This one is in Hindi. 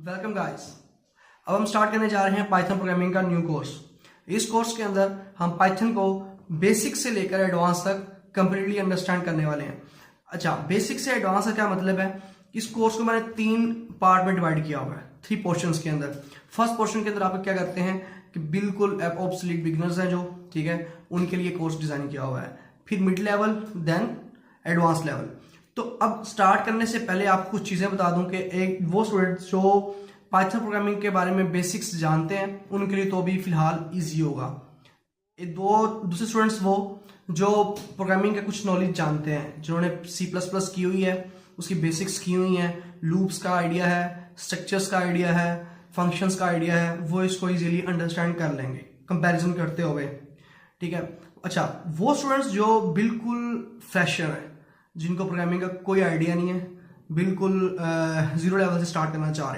Welcome guys. अब हम स्टार्ट करने जा रहे हैं पाइथन प्रोग्रामिंग का न्यू कोर्स। इस कोर्स के अंदर हम पाइथन को बेसिक से लेकर एडवांस तक कंप्लीटली अंडरस्टैंड करने वाले हैं। अच्छा, बेसिक से एडवांस का क्या मतलब है? इस कोर्स को मैंने 3 पार्ट में डिवाइड किया हुआ है, 3 पोर्शंस के अंदर। फर्स्ट पोर्शन के अंदर आप क्या करते हैं कि बिल्कुल ऑब्सोलीट बिगिनर्स हैं जो, ठीक है, उनके लिए कोर्स डिजाइन किया हुआ है। फिर mid level, then advance level. तो अब स्टार्ट करने से पहले आपको कुछ चीजें बता दूं कि एक वो स्टूडेंट्स जो पाइथन प्रोग्रामिंग के बारे में बेसिक्स जानते हैं उनके लिए तो अभी फिलहाल इजी होगा। दूसरे स्टूडेंट्स वो जो प्रोग्रामिंग का कुछ नॉलेज जानते हैं, जिन्होंने C++ की हुई है, उसकी बेसिक्स की हुई हैं, लूप्स का आइडिया है, स्ट्रक्चर्स का आइडिया है, फंक्शंस का आइडिया है, वो इसको इजीली अंडरस्टैंड कर लेंगे कंपैरिजन करते हुए, ठीक है। अच्छा, वो स्टूडेंट्स जो बिल्कुल फ्रेशर है, जिनको प्रोग्रामिंग का कोई आइडिया नहीं है, बिल्कुल जीरो लेवल से स्टार्ट करना चाह रहे हैं,